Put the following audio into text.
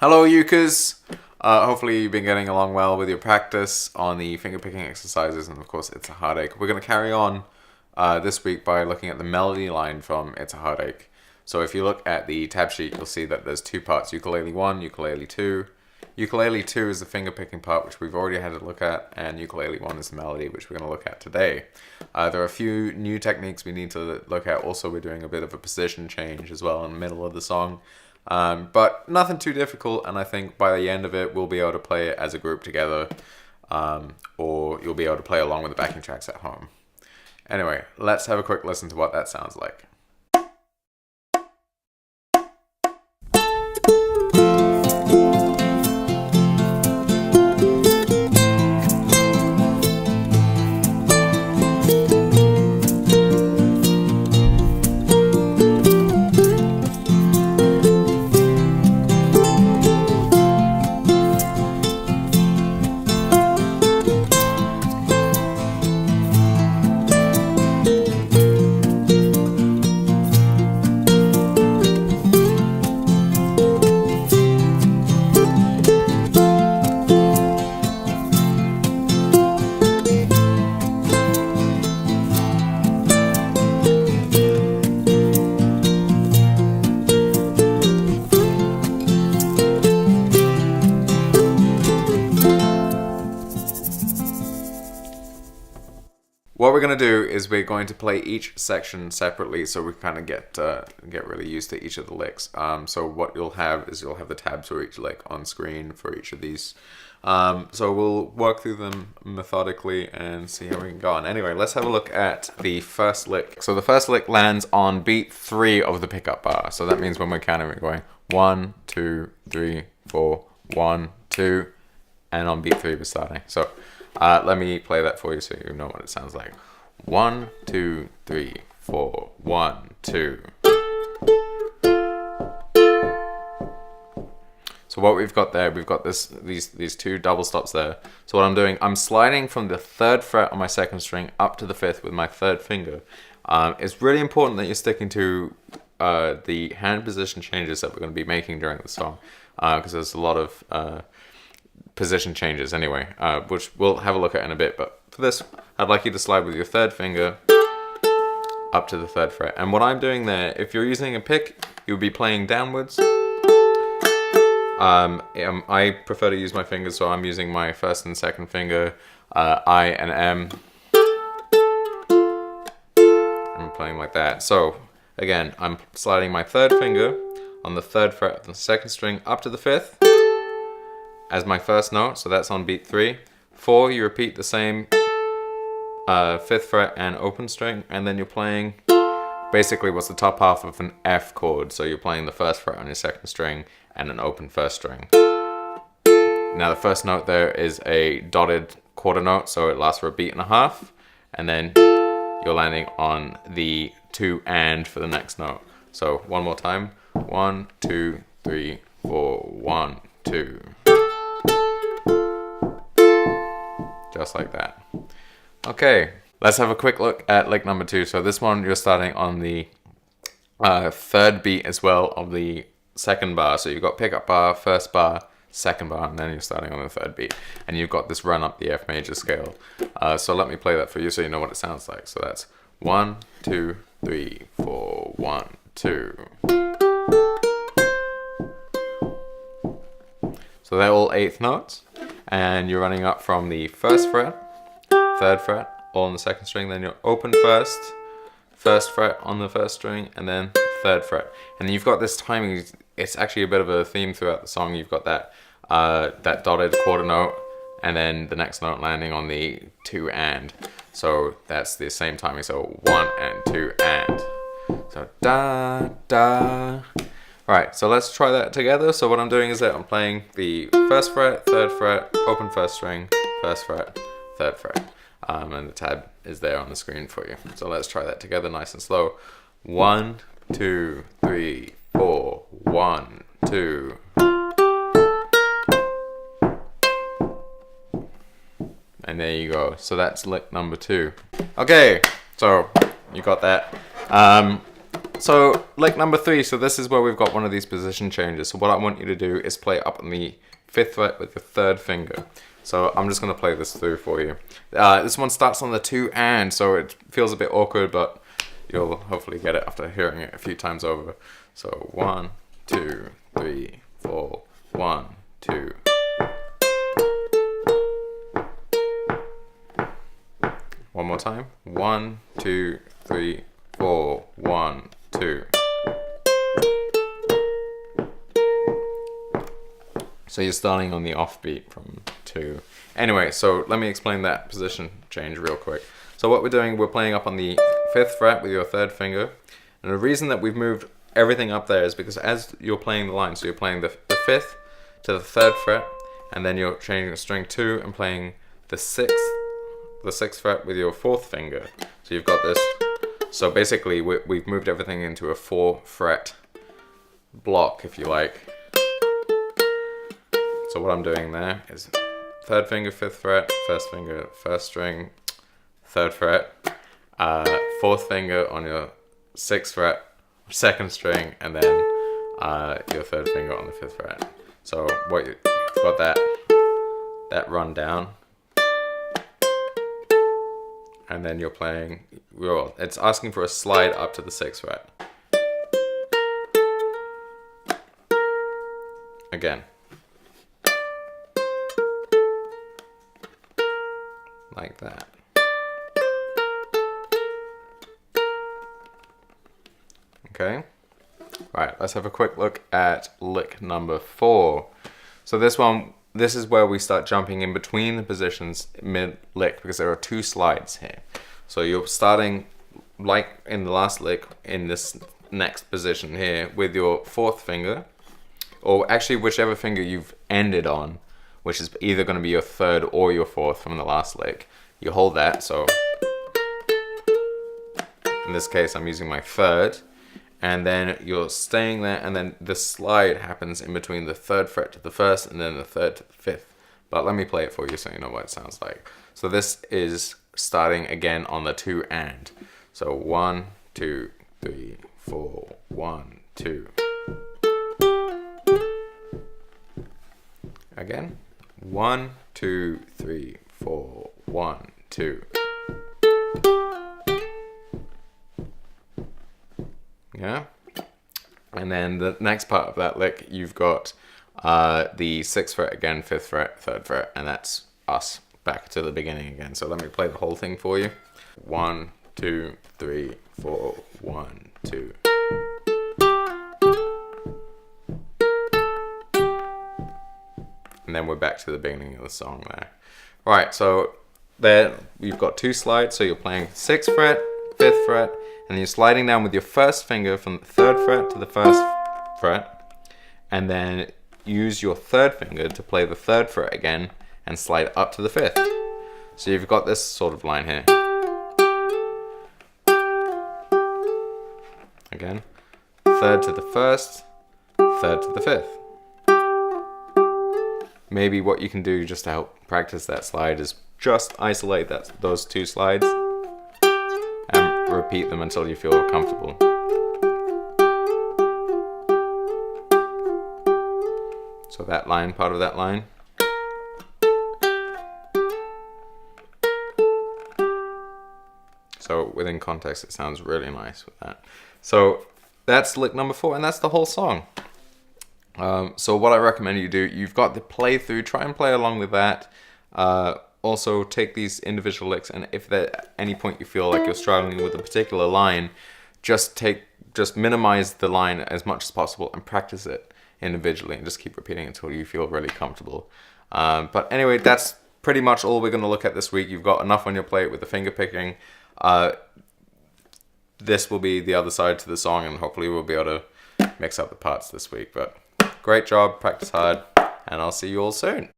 Hello, Ukers. Hopefully you've been getting along well with your practice on the fingerpicking exercises, and of course, It's a Heartache. We're going to carry on this week by looking at the melody line from It's a Heartache. So if you look at the tab sheet, you'll see that there's two parts, ukulele 1, ukulele 2. Ukulele 2 is the fingerpicking part, which we've already had a look at, and ukulele 1 is the melody, which we're going to look at today. There are a few new techniques we need to look at. Also, we're doing a bit of a position change as well in the middle of the song. But nothing too difficult, and I think by the end of it, we'll be able to play it as a group together, or you'll be able to play along with the backing tracks at home. Anyway, let's have a quick listen to what that sounds like. What we're going to do is we're going to play each section separately, so we kind of get really used to each of the licks. So what you'll have is you'll have the tabs for each lick on screen for each of these. So we'll work through them methodically and see how we can go on. Anyway, let's have a look at the first lick. So the first lick lands on beat 3 of the pickup bar. So that means when we're counting, we're going 1, 2, 3, 4, 1, 2, and on beat 3 we're starting. So let me play that for you so you know what it sounds like. 1, 2, 3, 4, 1, 2. So what we've got there, we've got these two double stops there. So what I'm doing, I'm sliding from the 3rd fret on my 2nd string up to the 5th with my 3rd finger. It's really important that you're sticking to the hand position changes that we're going to be making during the song, because there's a lot of position changes anyway, which we'll have a look at in a bit. But for this, I'd like you to slide with your 3rd finger up to the 3rd fret. And what I'm doing there, if you're using a pick, you'll be playing downwards. I prefer to use my fingers, so I'm using my 1st and 2nd finger, I and M. I'm playing like that. So again, I'm sliding my 3rd finger on the 3rd fret of the 2nd string up to the 5th as my first note, so that's on beat 3. 4, you repeat the same 5th fret and open string, and then you're playing basically what's the top half of an F chord. So you're playing the 1st fret on your 2nd string and an open 1st string. Now the first note there is a dotted quarter note, so it lasts for a beat and a half, and then you're landing on the 2 and for the next note. So one more time. 1, 2, 3, 4, 1, 2. Just like that. Okay, let's have a quick look at lick number 2. So this one, you're starting on the 3rd beat as well of the 2nd bar. So you've got pickup bar, 1st bar, 2nd bar, and then you're starting on the 3rd beat. And you've got this run up the F major scale. So let me play that for you so you know what it sounds like. So that's 1, 2, 3, 4, 1, 2. So they're all 8th notes. And you're running up from the 1st fret, 3rd fret, all on the 2nd string, then you're open 1st, 1st fret on the 1st string, and then 3rd fret. And you've got this timing, it's actually a bit of a theme throughout the song. You've got that dotted quarter note, and then the next note landing on the 2 and. So that's the same timing, so 1 and 2 and. So da, da. Right, so let's try that together. So what I'm doing is that I'm playing the 1st fret, 3rd fret, open 1st string, 1st fret, 3rd fret. And the tab is there on the screen for you. So let's try that together nice and slow. 1, 2, 3, 4, 1, 2. And there you go. So that's lick number 2. Okay, so you got that. So lick number 3, so this is where we've got one of these position changes. So what I want you to do is play up on the 5th fret with your 3rd finger. So I'm just going to play this through for you. This one starts on the 2 and, so it feels a bit awkward, but you'll hopefully get it after hearing it a few times over. So 1, 2, 3, 4, 1, 2. One more time. 1, 2, 3, 4, 1, 2. So you're starting on the offbeat from 2. Anyway, so let me explain that position change real quick. So what we're doing, we're playing up on the 5th fret with your 3rd finger. And the reason that we've moved everything up there is because as you're playing the line, so you're playing the 5th to the 3rd fret, and then you're changing the string 2 and playing the 6th fret with your 4th finger. So you've got this. So basically we've moved everything into a 4 fret block, if you like. So what I'm doing there is 3rd finger, 5th fret, 1st finger, 1st string, 3rd fret, 4th finger on your 6th fret, 2nd string, and then your 3rd finger on the 5th fret. So what you've got that run down. And then you're playing, well, it's asking for a slide up to the 6th fret. Again. Like that. Okay. Right, let's have a quick look at lick number 4. So this is where we start jumping in between the positions mid-lick because there are 2 slides here. So you're starting, like in the last lick, in this next position here with your 4th finger, or actually whichever finger you've ended on, which is either going to be your 3rd or your 4th from the last lick. You hold that, so in this case I'm using my 3rd. And then you're staying there, and then the slide happens in between the 3rd fret to the 1st, and then the 3rd to the 5th. But let me play it for you so you know what it sounds like. So this is starting again on the 2 and. So 1, 2, 3, 4, 1, 2. Again. 1, 2, 3, 4, 1, 2. Yeah, and then the next part of that lick, you've got the 6th fret again, 5th fret, 3rd fret, and that's us back to the beginning again. So let me play the whole thing for you. 1, 2, 3, 4, 1, 2. And then we're back to the beginning of the song there. Right, so there you've got 2 slides, so you're playing 6th fret, 5th fret, and you're sliding down with your 1st finger from the 3rd fret to the 1st fret, and then use your 3rd finger to play the 3rd fret again and slide up to the 5th. So you've got this sort of line here. Again, 3rd to the 1st, 3rd to the 5th. Maybe what you can do just to help practice that slide is just isolate those 2 slides and repeat them until you feel comfortable. So that line, part of that line. So within context, it sounds really nice with that. So that's lick number 4, and that's the whole song. So what I recommend you do, you've got the playthrough, try and play along with that. Also take these individual licks, and if at any point you feel like you're struggling with a particular line, just minimize the line as much as possible and practice it individually and just keep repeating until you feel really comfortable. But anyway, that's pretty much all we're going to look at this week. You've got enough on your plate with the finger picking. This will be the other side to the song, and hopefully we'll be able to mix up the parts this week. But great job, practice hard, and I'll see you all soon.